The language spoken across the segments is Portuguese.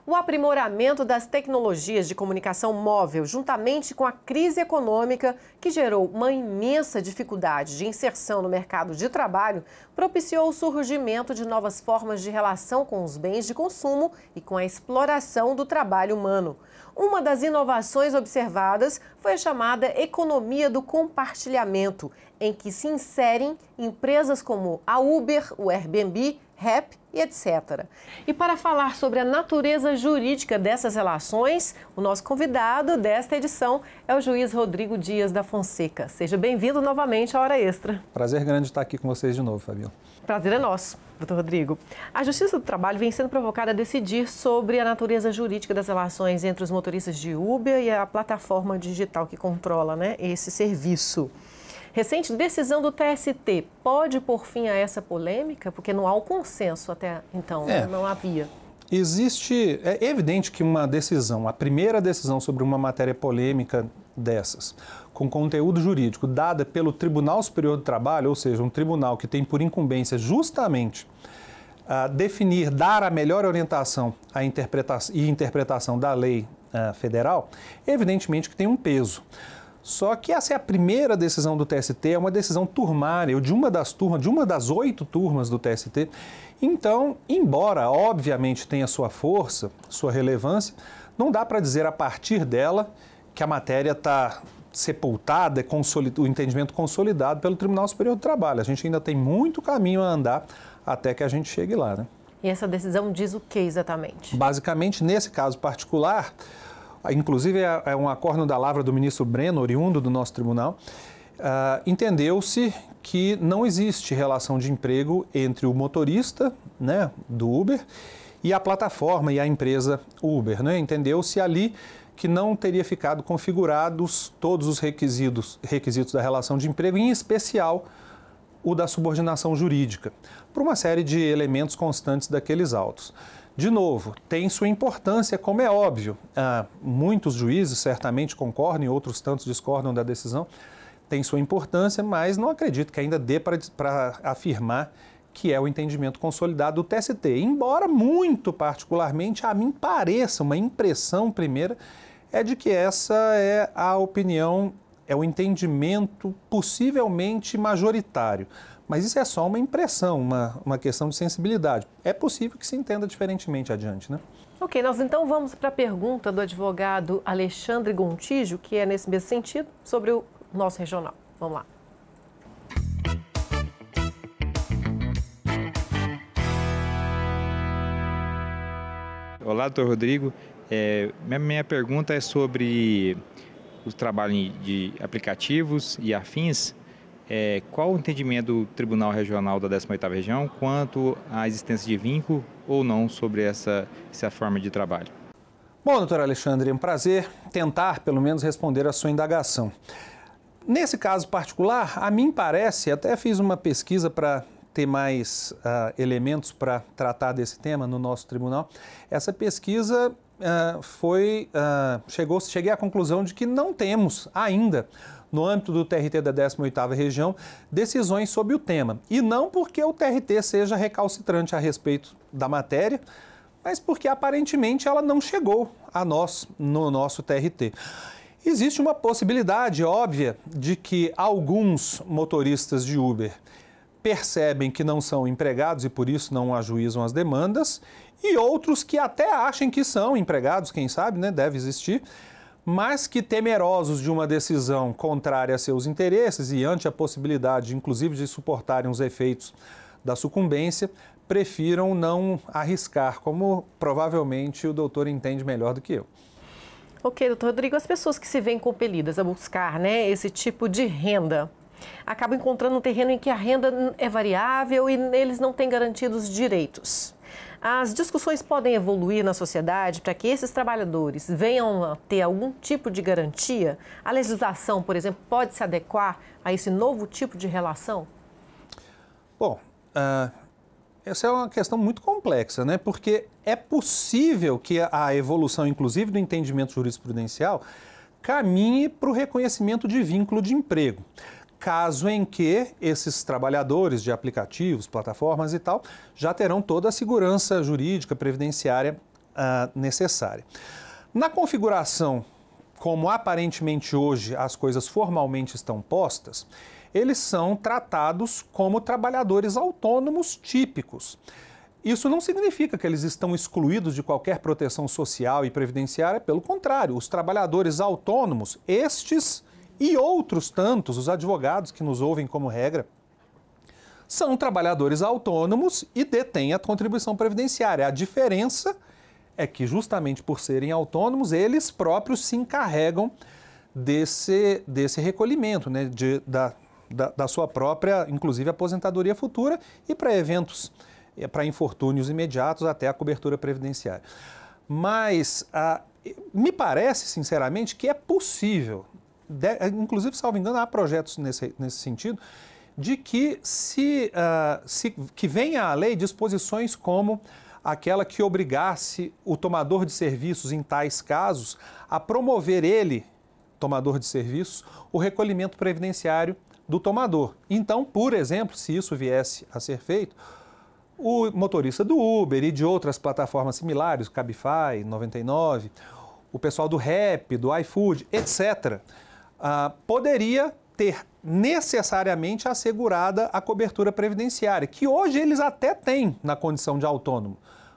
O aprimoramento das tecnologias de comunicação móvel, juntamente com a crise econômica que gerou uma imensa dificuldade de inserção no mercado de trabalho, propiciou o surgimento de novas formas de relação com os bens de consumo e com a exploração do trabalho humano. Uma das inovações observadas foi a chamada economia do compartilhamento, em que se inserem empresas como a Uber, o Airbnb, Rap e etc. E para falar sobre a natureza jurídica dessas relações, o nosso convidado desta edição é o juiz Rodrigo Dias da Fonseca. Seja bem-vindo novamente à Hora Extra. Prazer grande estar aqui com vocês de novo, Fabio. Prazer é nosso, doutor Rodrigo. A Justiça do Trabalho vem sendo provocada a decidir sobre a natureza jurídica das relações entre os motoristas de Uber e a plataforma digital que controla, esse serviço. Recente decisão do TST pode pôr fim a essa polêmica? Porque não há o consenso até então, não havia. É evidente que uma decisão, a primeira decisão sobre uma matéria polêmica dessas, com conteúdo jurídico, dada pelo Tribunal Superior do Trabalho, ou seja, um tribunal que tem por incumbência justamente definir, dar a melhor orientação à interpretação da lei federal, evidentemente que tem um peso. Só que essa é a primeira decisão do TST, é uma decisão turmária, de uma das 8 turmas do TST. Então, embora obviamente tenha sua força, sua relevância, não dá para dizer a partir dela que a matéria está sepultada, o entendimento consolidado pelo Tribunal Superior do Trabalho. A gente ainda tem muito caminho a andar até que a gente chegue lá, né? E essa decisão diz o que exatamente? Basicamente, nesse caso particular, inclusive é um acórdão da lavra do ministro Breno, oriundo do nosso tribunal, entendeu-se que não existe relação de emprego entre o motorista, do Uber e a plataforma e a empresa Uber. Entendeu-se ali que não teria ficado configurados todos os requisitos da relação de emprego, em especial o da subordinação jurídica, por uma série de elementos constantes daqueles autos. De novo, tem sua importância, como é óbvio. Muitos juízes certamente concordam e outros tantos discordam da decisão. Tem sua importância, mas não acredito que ainda dê para afirmar que é o entendimento consolidado do TST. Embora, muito particularmente, a mim pareça, uma impressão primeira, é de que essa é a opinião, é o entendimento possivelmente majoritário. Mas isso é só uma impressão, uma questão de sensibilidade. É possível que se entenda diferentemente adiante, né? Ok, nós então vamos para a pergunta do advogado Alexandre Gontijo, que é nesse mesmo sentido, sobre o nosso regional. Vamos lá. Olá, doutor Rodrigo. Minha pergunta é sobre o trabalho de aplicativos e afins. Qual o entendimento do Tribunal Regional da 18ª Região quanto à existência de vínculo ou não sobre essa forma de trabalho? Bom, doutor Alexandre, é um prazer tentar, pelo menos, responder a sua indagação. Nesse caso particular, a mim parece, até fiz uma pesquisa para ter mais elementos para tratar desse tema no nosso tribunal, essa pesquisa cheguei à conclusão de que não temos ainda, no âmbito do TRT da 18ª Região, decisões sobre o tema. E não porque o TRT seja recalcitrante a respeito da matéria, mas porque aparentemente ela não chegou a nós no nosso TRT. Existe uma possibilidade óbvia de que alguns motoristas de Uber percebem que não são empregados e por isso não ajuizam as demandas, e outros que até achem que são empregados, quem sabe, deve existir, mas que, temerosos de uma decisão contrária a seus interesses e ante a possibilidade, inclusive, de suportarem os efeitos da sucumbência, prefiram não arriscar, como provavelmente o doutor entende melhor do que eu. Ok, doutor Rodrigo, as pessoas que se veem compelidas a buscar esse tipo de renda acabam encontrando um terreno em que a renda é variável e eles não têm garantidos direitos. As discussões podem evoluir na sociedade para que esses trabalhadores venham a ter algum tipo de garantia? A legislação, por exemplo, pode se adequar a esse novo tipo de relação? Bom, essa é uma questão muito complexa, porque é possível que a evolução, inclusive do entendimento jurisprudencial, caminhe para o reconhecimento de vínculo de emprego. Caso em que esses trabalhadores de aplicativos, plataformas e tal, já terão toda a segurança jurídica previdenciária necessária. Na configuração, como aparentemente hoje as coisas formalmente estão postas, eles são tratados como trabalhadores autônomos típicos. Isso não significa que eles estão excluídos de qualquer proteção social e previdenciária, pelo contrário, os trabalhadores autônomos, estes e outros tantos, os advogados que nos ouvem como regra, são trabalhadores autônomos e detêm a contribuição previdenciária. A diferença é que, justamente por serem autônomos, eles próprios se encarregam desse recolhimento, né, da sua própria, inclusive, aposentadoria futura e para eventos, para infortúnios imediatos, até a cobertura previdenciária. Mas me parece, sinceramente, que é possível, inclusive, salvo engano, há projetos nesse sentido, de que que venha à lei disposições como aquela que obrigasse o tomador de serviços, em tais casos, a promover ele, tomador de serviços, o recolhimento previdenciário do tomador. Então, por exemplo, se isso viesse a ser feito, o motorista do Uber e de outras plataformas similares, o Cabify, 99, o pessoal do Rap, do iFood, etc., poderia ter necessariamente assegurada a cobertura previdenciária, que hoje eles até têm na condição de autônomo,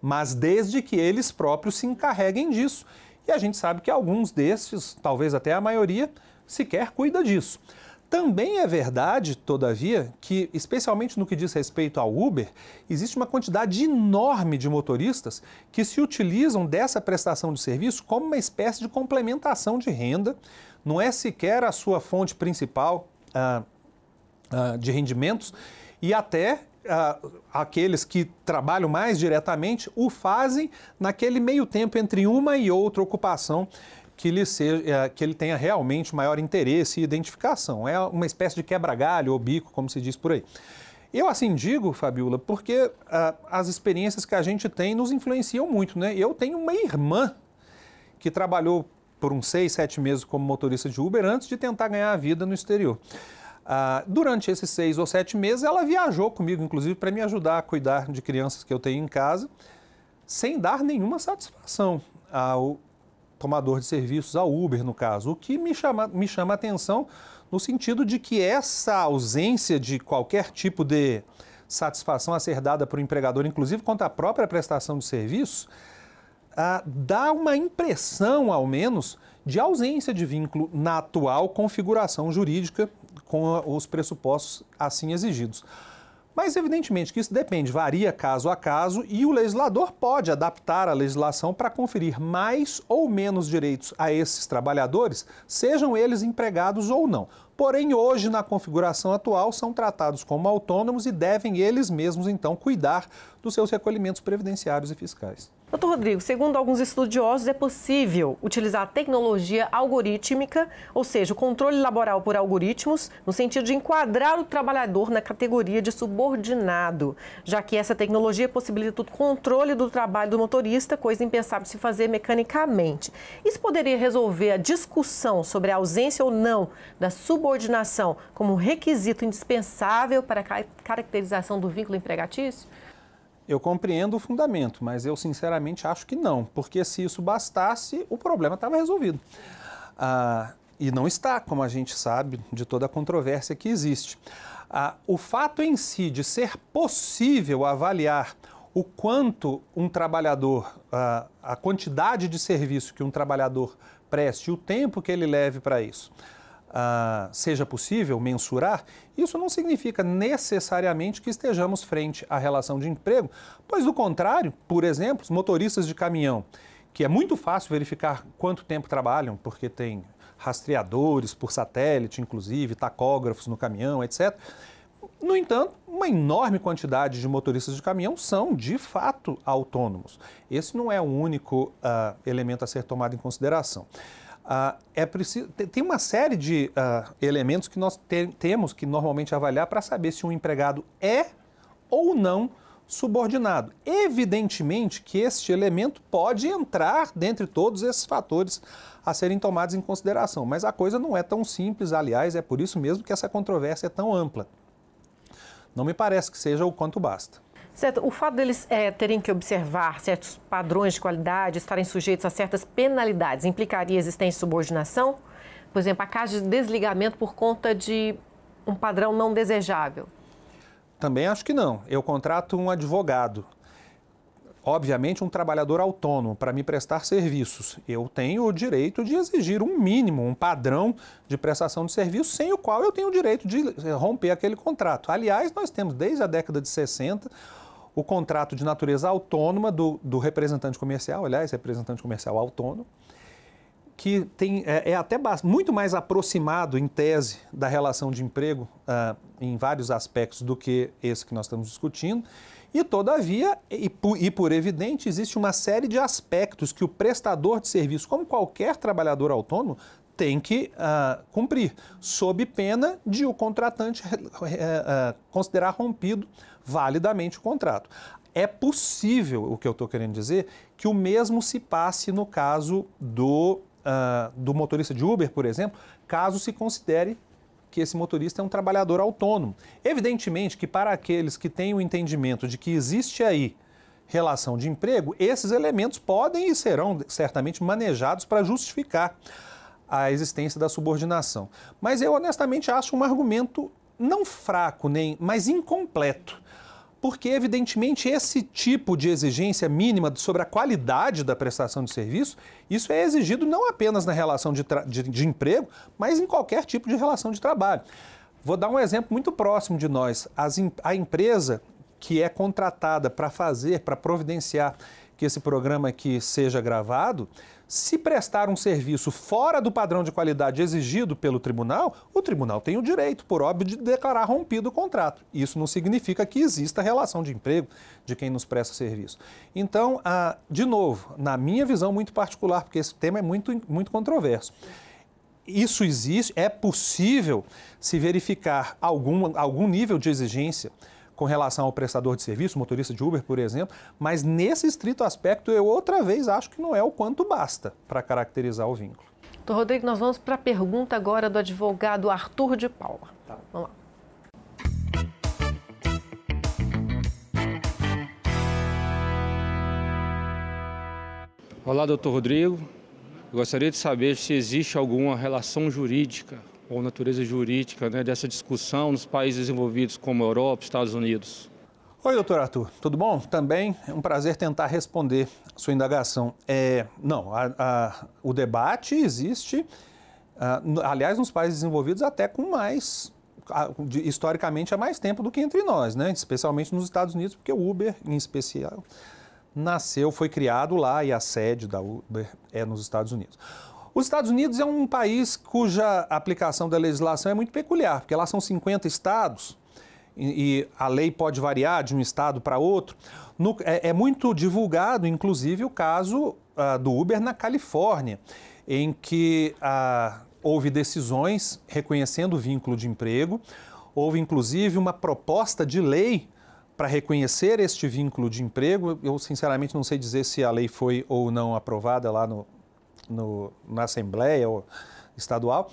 mas desde que eles próprios se encarreguem disso. E a gente sabe que alguns desses, talvez até a maioria, sequer cuida disso. Também é verdade, todavia, que, especialmente no que diz respeito ao Uber, existe uma quantidade enorme de motoristas que se utilizam dessa prestação de serviço como uma espécie de complementação de renda, não é sequer a sua fonte principal de rendimentos, e até aqueles que trabalham mais diretamente o fazem naquele meio tempo entre uma e outra ocupação que ele tenha realmente maior interesse e identificação. É uma espécie de quebra-galho ou bico, como se diz por aí. Eu assim digo, Fabiola, porque as experiências que a gente tem nos influenciam muito, né? Eu tenho uma irmã que trabalhou por uns 6, 7 meses como motorista de Uber antes de tentar ganhar a vida no exterior. Durante esses 6 ou 7 meses, ela viajou comigo, inclusive, para me ajudar a cuidar de crianças que eu tenho em casa, sem dar nenhuma satisfação ao tomador de serviços, ao Uber, no caso. O que me chama a atenção no sentido de que essa ausência de qualquer tipo de satisfação a ser dada por um empregador, inclusive quanto à própria prestação de serviços, dá uma impressão, ao menos, de ausência de vínculo na atual configuração jurídica com os pressupostos assim exigidos. Mas, evidentemente, que isso depende, varia caso a caso, e o legislador pode adaptar a legislação para conferir mais ou menos direitos a esses trabalhadores, sejam eles empregados ou não. Porém, hoje, na configuração atual, são tratados como autônomos e devem eles mesmos, então, cuidar dos seus recolhimentos previdenciários e fiscais. Doutor Rodrigo, segundo alguns estudiosos, é possível utilizar a tecnologia algorítmica, ou seja, o controle laboral por algoritmos, no sentido de enquadrar o trabalhador na categoria de subordinado, já que essa tecnologia possibilita o controle do trabalho do motorista, coisa impensável de se fazer mecanicamente. Isso poderia resolver a discussão sobre a ausência ou não da subordinação como requisito indispensável para a caracterização do vínculo empregatício? Eu compreendo o fundamento, mas eu sinceramente acho que não, porque se isso bastasse, o problema estava resolvido. E não está, como a gente sabe, de toda a controvérsia que existe. O fato em si de ser possível avaliar o quanto um trabalhador, a quantidade de serviço que um trabalhador preste, o tempo que ele leve para isso, seja possível mensurar, isso não significa necessariamente que estejamos frente à relação de emprego, pois do contrário, por exemplo, os motoristas de caminhão, que é muito fácil verificar quanto tempo trabalham, porque tem rastreadores por satélite, inclusive, tacógrafos no caminhão, etc. No entanto, uma enorme quantidade de motoristas de caminhão são, de fato, autônomos. Esse não é o único elemento a ser tomado em consideração. Tem uma série de elementos que nós temos que normalmente avaliar para saber se um empregado é ou não subordinado. Evidentemente que este elemento pode entrar dentre todos esses fatores a serem tomados em consideração, mas a coisa não é tão simples, aliás, é por isso mesmo que essa controvérsia é tão ampla. Não me parece que seja o quanto basta. Certo. O fato deles terem que observar certos padrões de qualidade, estarem sujeitos a certas penalidades, implicaria existência de subordinação? Por exemplo, a caso de desligamento por conta de um padrão não desejável? Também acho que não. Eu contrato um advogado, obviamente um trabalhador autônomo, para me prestar serviços. Eu tenho o direito de exigir um mínimo, um padrão de prestação de serviço, sem o qual eu tenho o direito de romper aquele contrato. Aliás, nós temos desde a década de 60 o contrato de natureza autônoma do representante comercial, aliás, representante comercial autônomo, que é até muito mais aproximado, em tese, da relação de emprego em vários aspectos do que esse que nós estamos discutindo. E, todavia, e por evidente, existe uma série de aspectos que o prestador de serviço, como qualquer trabalhador autônomo, tem que cumprir, sob pena de o contratante considerar rompido validamente o contrato. É possível, o que eu estou querendo dizer, que o mesmo se passe no caso do motorista de Uber, por exemplo, caso se considere que esse motorista é um trabalhador autônomo. Evidentemente que para aqueles que têm o entendimento de que existe aí relação de emprego, esses elementos podem e serão certamente manejados para justificar a existência da subordinação. Mas eu honestamente acho um argumento não fraco, mas incompleto. Porque, evidentemente, esse tipo de exigência mínima sobre a qualidade da prestação de serviço, isso é exigido não apenas na relação de emprego, mas em qualquer tipo de relação de trabalho. Vou dar um exemplo muito próximo de nós. A empresa que é contratada para providenciar que esse programa aqui seja gravado, se prestar um serviço fora do padrão de qualidade exigido pelo tribunal, o tribunal tem o direito, por óbvio, de declarar rompido o contrato. Isso não significa que exista relação de emprego de quem nos presta serviço. Então, de novo, na minha visão muito particular, porque esse tema é muito, muito controverso, isso existe, é possível se verificar algum nível de exigência com relação ao prestador de serviço, motorista de Uber, por exemplo, mas nesse estrito aspecto eu outra vez acho que não é o quanto basta para caracterizar o vínculo. Doutor Rodrigo, nós vamos para a pergunta agora do advogado Arthur de Paula. Tá. Vamos lá. Olá, doutor Rodrigo. Eu gostaria de saber se existe alguma relação jurídica ou natureza jurídica, dessa discussão nos países desenvolvidos como Europa, Estados Unidos. Oi, doutor Arthur, tudo bom? Também é um prazer tentar responder a sua indagação. O debate existe, aliás, nos países desenvolvidos até com historicamente há mais tempo do que entre nós, especialmente nos Estados Unidos, porque o Uber, em especial, foi criado lá e a sede da Uber é nos Estados Unidos. Os Estados Unidos é um país cuja aplicação da legislação é muito peculiar, porque lá são 50 estados e a lei pode variar de um estado para outro. É muito divulgado, inclusive, o caso do Uber na Califórnia, em que houve decisões reconhecendo o vínculo de emprego, houve, inclusive, uma proposta de lei para reconhecer este vínculo de emprego. Eu, sinceramente, não sei dizer se a lei foi ou não aprovada lá na Assembleia Estadual.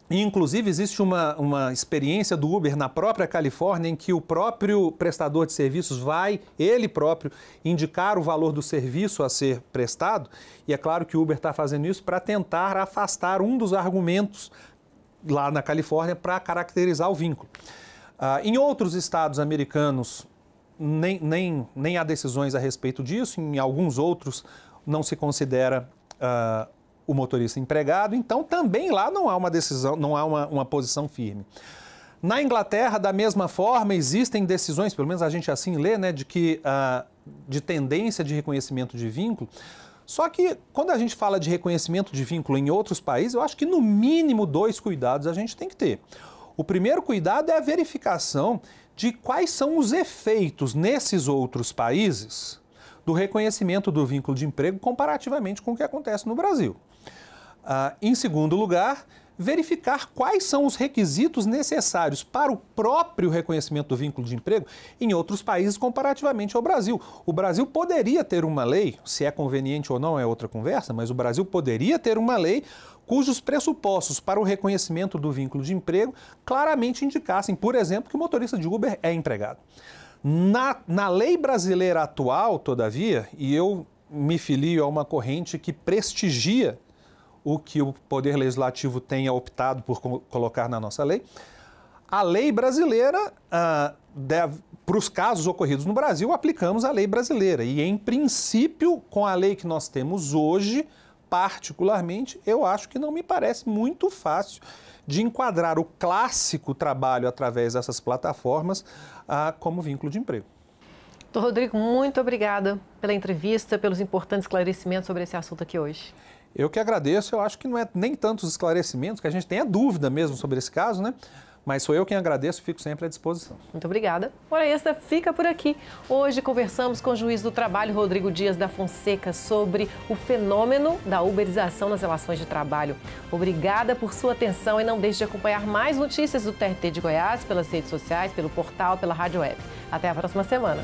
Inclusive, existe uma experiência do Uber na própria Califórnia em que o próprio prestador de serviços vai, ele próprio, indicar o valor do serviço a ser prestado. E é claro que o Uber está fazendo isso para tentar afastar um dos argumentos lá na Califórnia para caracterizar o vínculo. Em outros estados americanos, nem há decisões a respeito disso. Em alguns outros, não se considera o motorista empregado, então também lá não há uma decisão, não há uma posição firme. Na Inglaterra, da mesma forma, existem decisões, pelo menos a gente assim lê, de tendência de reconhecimento de vínculo. Só que quando a gente fala de reconhecimento de vínculo em outros países, eu acho que no mínimo 2 cuidados a gente tem que ter. O primeiro cuidado é a verificação de quais são os efeitos nesses outros países do reconhecimento do vínculo de emprego comparativamente com o que acontece no Brasil. Em segundo lugar, verificar quais são os requisitos necessários para o próprio reconhecimento do vínculo de emprego em outros países comparativamente ao Brasil. O Brasil poderia ter uma lei, se é conveniente ou não é outra conversa, mas o Brasil poderia ter uma lei cujos pressupostos para o reconhecimento do vínculo de emprego claramente indicassem, por exemplo, que o motorista de Uber é empregado. Na lei brasileira atual, todavia, e eu me filio a uma corrente que prestigia o que o Poder Legislativo tenha optado por colocar na nossa lei, a lei brasileira, para os casos ocorridos no Brasil, aplicamos a lei brasileira. E, em princípio, com a lei que nós temos hoje, particularmente, eu acho que não me parece muito fácil de enquadrar o clássico trabalho através dessas plataformas como vínculo de emprego. Doutor Rodrigo, muito obrigada pela entrevista, pelos importantes esclarecimentos sobre esse assunto aqui hoje. Eu que agradeço, eu acho que não é nem tantos esclarecimentos, que a gente tenha dúvida mesmo sobre esse caso, né? Mas sou eu quem agradeço e fico sempre à disposição. Muito obrigada. Hora Extra fica por aqui. Hoje conversamos com o juiz do trabalho, Rodrigo Dias da Fonseca, sobre o fenômeno da uberização nas relações de trabalho. Obrigada por sua atenção e não deixe de acompanhar mais notícias do TRT de Goiás pelas redes sociais, pelo portal, pela rádio web. Até a próxima semana.